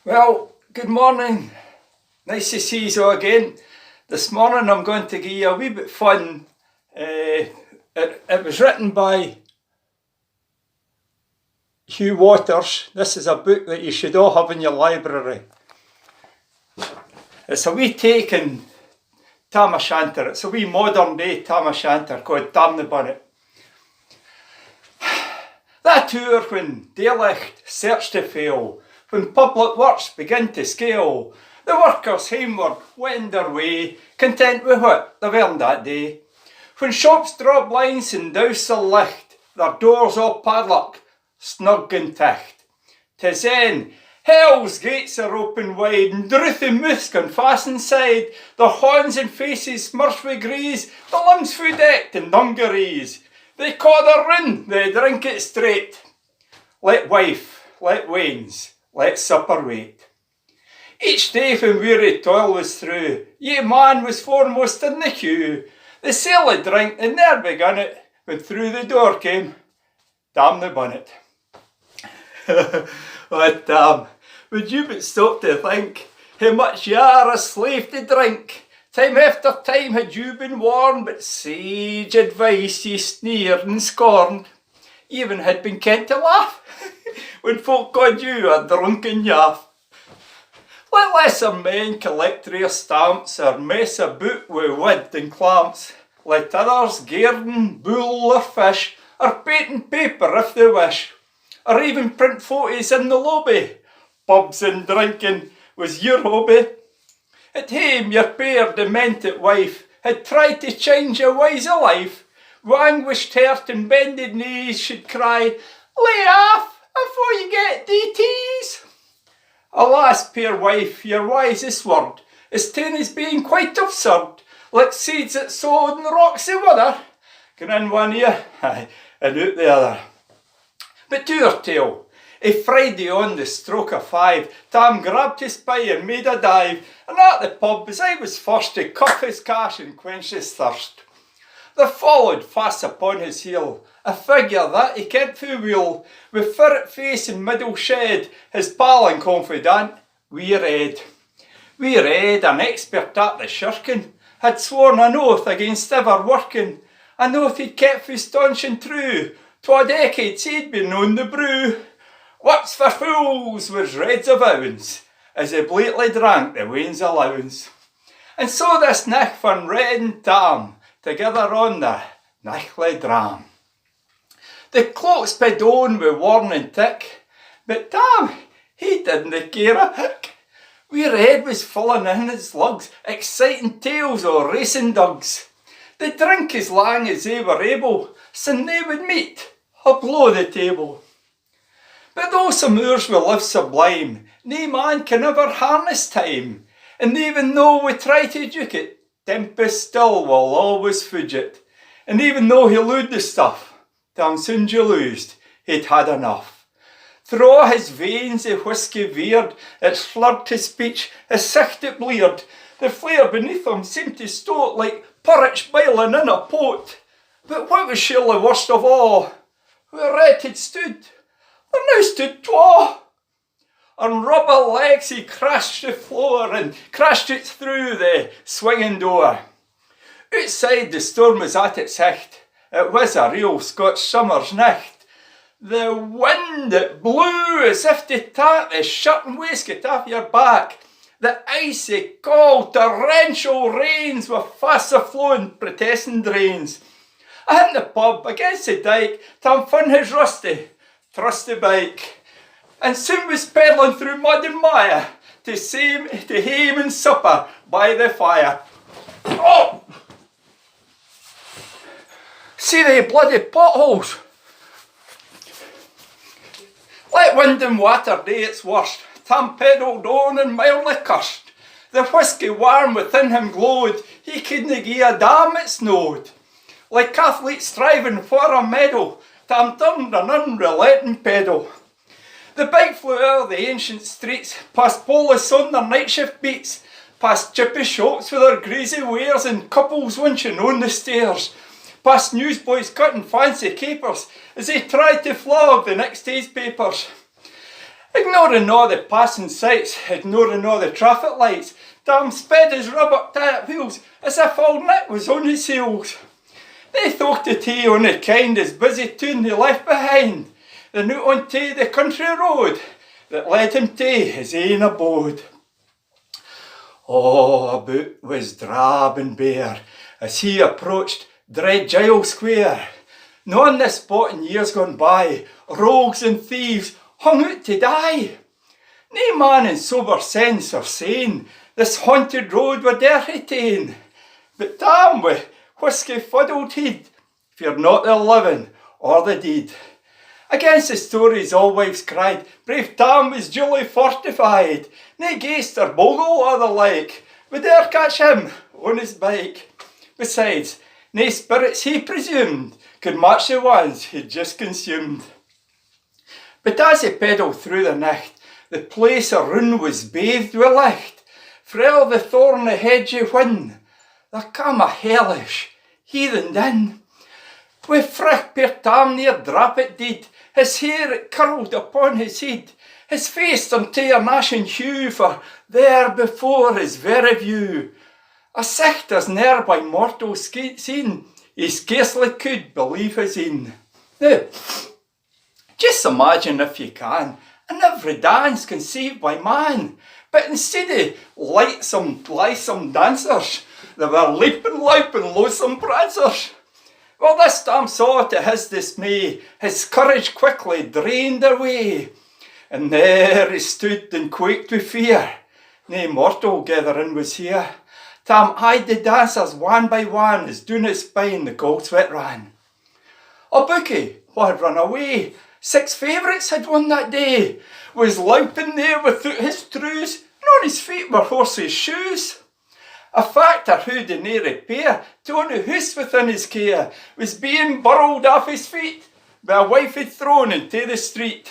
Well, good morning. Nice to see you all again. This morning I'm going to give you a wee bit fun. It was written by Hugh Water. This is a book that you should all have in your library. It's a wee take in Shanter. It's a wee modern day Shanter called Damn the Bunnet. That hour when daylicht searched to fail, when public works begin to scale, the workers homeward wend their way, content with what they've earned that day. When shops draw blinds and douse the licht, their doors all padlock, snug and ticht. 'Tis then hell's gates are open wide, and drouthy mouths can fast inside, their horns and faces smirched with grease, the limbs fu decked in dungarees. They caw their run, they drink it straight. Let wife, let wains, let supper wait. Each day when weary toil was through, ye man was foremost in the queue. The sale of drink, they ne'er begun it, when through the door came Damn the Bunnet. But would you but stop to think how much you are a slave to drink? Time after time had you been warned, but sage advice ye sneered and scorned. You even had been kent to laugh when folk called you a drunken yaff. Let lesser men collect their stamps or mess about with wood and clamps. Let others garden, bull or fish, or patent paper if they wish, or even print photos in the lobby. Pubs and drinking was your hobby. At home your poor demented wife had tried to change your ways of life. With anguished heart and bended knees she'd cry, "Lay off afore you get DTs." Alas, poor wife, your wisest word is ta'en as being quite absurd, like seeds that sowed in rocks of weather, going in one ear and out the other. But to our tale, a Friday on the stroke of 5, Tam grabbed his pie and made a dive, and at the pub as I was first to cuff his cash and quench his thirst. There followed fast upon his heel a figure that he kent fu weel, with ferret face and middle shed, his pal and confidant, Wee Red. Wee Red, an expert at the shirking, had sworn an oath against ever working, an oath he'd kept fu staunch and true, 'twa decades he'd been known the brew. What's for fools was Red's avowance, as he blately drank the wain's allowance. And so this nicht van Red and Tam, together on the nichtly dram. The clock's bid on with warning tick, but Tam, he didn't care a hick. Wee Red was filling in his lugs, exciting tales o' racing dugs. They'd drink as lang as they were able, sin they would meet below the table. But though some hours we live sublime, nae man can ever harness time, and even though we try to duke it, tempest still will always fidget. And even though he lewd the stuff, Tam soon loosed, he'd had enough. Through all his veins the whisky veered, it slurred his speech, his sicht it bleared. The flare beneath him seemed to stoat like porridge boiling in a pot. But what was surely worst of all, where Red had stood, there now stood twa. On rubber legs he crashed the floor and crashed it through the swinging door. Outside the storm was at its height. It was a real Scotch summer's nicht. The wind it blew as if to tak the shirt and waistcoat off your back. The icy, cold, torrential rains were fast a-flowing, protesting drains. In the pub against the dyke, Tam fun his rusty, trusty bike, and soon was pedalling through mud and mire to hame and supper by the fire. Oh! See the bloody potholes. Let wind and water do its worst, Tam pedalled on and mildly cursed. The whisky warm within him glowed, he couldna gie a damn it snowed. Like athletes striving for a medal, Tam turned an unrelenting pedal. The bike flew out the ancient streets, past police on their night shift beats, past chippy shops with their greasy wares and couples winching on the stairs, past newsboys cutting fancy capers as they tried to flog the next day's papers. Ignoring all the passing sights, ignoring all the traffic lights, Tam sped his rubber-tired wheels as if all Nick was on his heels. They thought the tea on the kind as busy tune he left behind, then out onto the country road that led him to his ain abode. Oh, about was drab and bare as he approached dread Giles Square. Not on this spot in years gone by, rogues and thieves hung out to die. Nae man in sober sense or sane this haunted road were dare retain, but Tam with whisky fuddled head feared not the living or the dead. Against the stories all wives cried, brave Tam was duly fortified, nae ghaist or bogle or the like would dare catch him on his bike. Besides, nae spirits he presumed could match the ones he'd just consumed. But as he pedalled through the night, the place around was bathed with light. Frae the thorny hedgy wind, there came a hellish heathen din. Wi' frick Peer Tam near drappit did, his hair it curled upon his head, his face unto a gnashing hue, for there before his very view, a sight as ne'er by mortal seen, he scarcely could believe his een. Now, just imagine if you can, an every dance conceived by man, but instead of lightsome dancers, they were leaping, loathsome prancers. Well, this Tam saw to his dismay, his courage quickly drained away, and there he stood and quaked with fear. Nae mortal gathering was here. Tam eyed the dancers one by one as down his spine the cold sweat ran. A bookie, who had run away, 6 favourites had won that day, was louping there without his trews, and on his feet were horses' shoes. A factor who did nae repair to only hoose within his care was being burrowed off his feet by a wife he'd thrown into the street.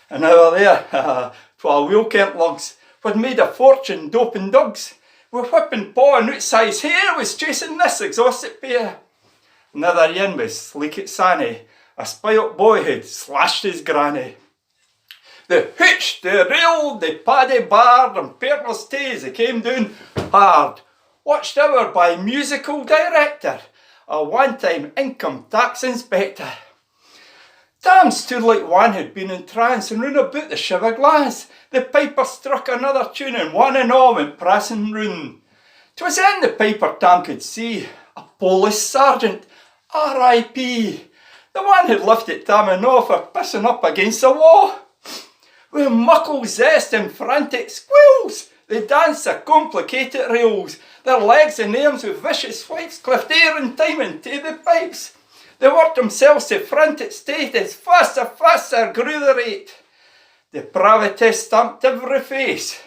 And over there, 'twa wheel-kent lugs who'd made a fortune doping dogs, with whipping paw and outsize hair was chasing this exhausted pair. Another yin was sleek at Sanny, a spoilt boy had slashed his granny. They hooched, they railed, they paddy barred, and peerless tays they came down hard, watched over by musical director, a one-time income tax inspector. Tam stood like one who'd been in trance, and round about the shiver glass, the piper struck another tune, and one and all went prancing round. 'Twas in the piper Tam could see a police sergeant, R.I.P., the one who'd lifted Tam and off for pissing up against the wall. With muckle zest and frantic squeals, they danced their complicated reels, their legs and arms with vicious swipes cleft air and time into the pipes. They worked themselves to frantic state as faster grew the rate. Depravity stamped every face.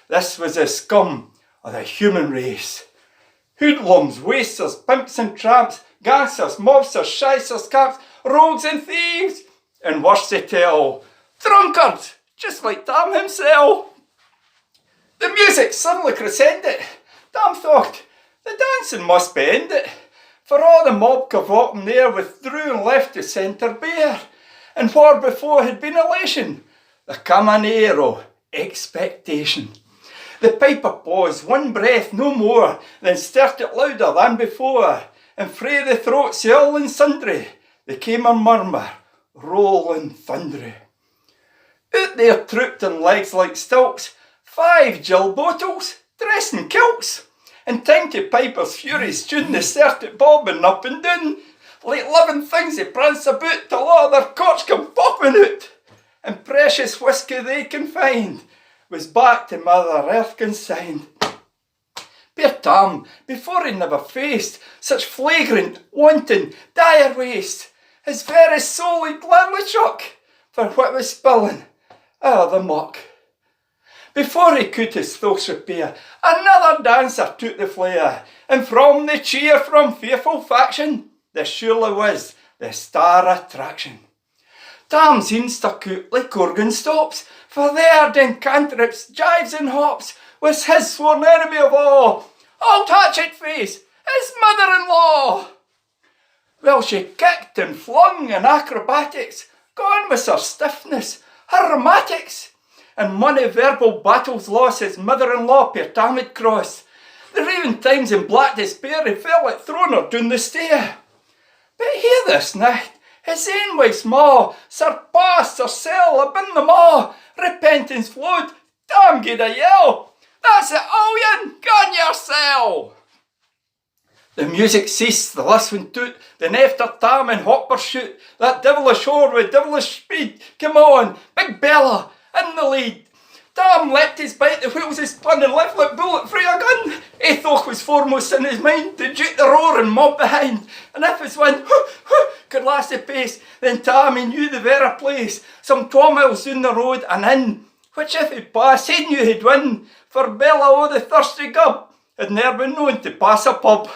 This was the scum of the human race. Hoodlums, wasters, pimps and tramps, gangsters, mobsters, shysters, camps, rogues and thieves, and worse to tell, drunkards, just like Tam himself. The music suddenly crescended. Tam thought, the dancing must be ended, for all the mob cavorting there withdrew and left the centre bare, and where before had been elation, there came an air of expectation. The piper paused, one breath no more, then stirred it louder than before, and frae the throats of all and sundry, there came a murmur, rolling thundery. Out there trooped in legs like stilts 5 Jill bottles, dressed in kilts, and time to piper's furies tune they started bobbing up and down, like living things they prance about till all their corks come popping out, and precious whisky they can find was back to Mother Earth consigned. Peer Tam, before he never faced such flagrant, wanton, dire waste, his very soul he'd gladly chuck for what was spilling out of the muck. Before he could his thoughts repair, another dancer took the flare, and from the cheer from fearful faction, there surely was the star attraction. Tam's in stuck out like organ stops, for there den cantrips, jives and hops, was his sworn enemy of all, old hatchet face, his mother-in-law. Well, she kicked and flung in acrobatics, gone was her stiffness, her rheumatics, and mony verbal battles lost his mother-in-law per Tamid cross. There were even times in black despair he felt like throwing her down the stair. But hear this night, his ain wife's maw surpassed hersel abin them all. Repentance flowed, Tam gave a yell. That's it, Allian, gun yoursel! The music ceased, the last one toot, then after Tam in hot pursuit, that devilish whore with devilish speed, come on, big Bella, in the lead. Tam leapt his bite, the wheels he spun and left like bullet frae a gun. Athok was foremost in his mind, to duke the roar and mob behind. And if his wind could last a pace, then Tam he knew the very place, some 12 miles down the road and in, which if he'd pass, he knew he'd win, for Bella o' the thirsty gub had ne'er been known to pass a pub.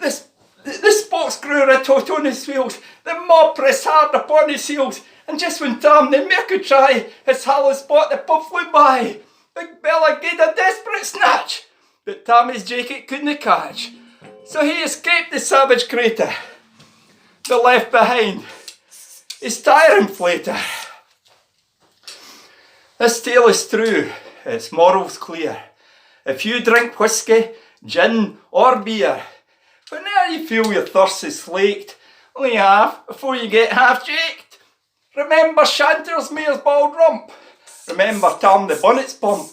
The spokes grew red-hot on his wheels, the mob pressed hard upon his heels, and just when Tam the mare could try, his hollow spot the pub flew by. Big Bella gave a desperate snatch, but Tammy's jacket couldn't catch. So he escaped the savage crater, but left behind his tire inflator. This tale is true, its morals clear. If you drink whiskey, gin or beer, whenever you feel your thirst is slaked, only half before you get half jaked. Remember Shanter's mare's bald rump. Remember Tam the Bunnet's bump.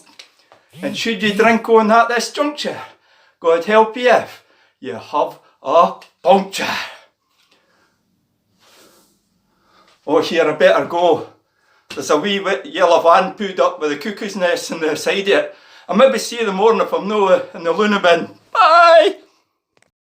And should you drink on at this juncture, God help you if you have a puncture. Oh, here I better go. There's a wee yellow van pulled up with a cuckoo's nest on the side of it. I'll maybe see you in the morning if I'm no in the loony bin. Bye!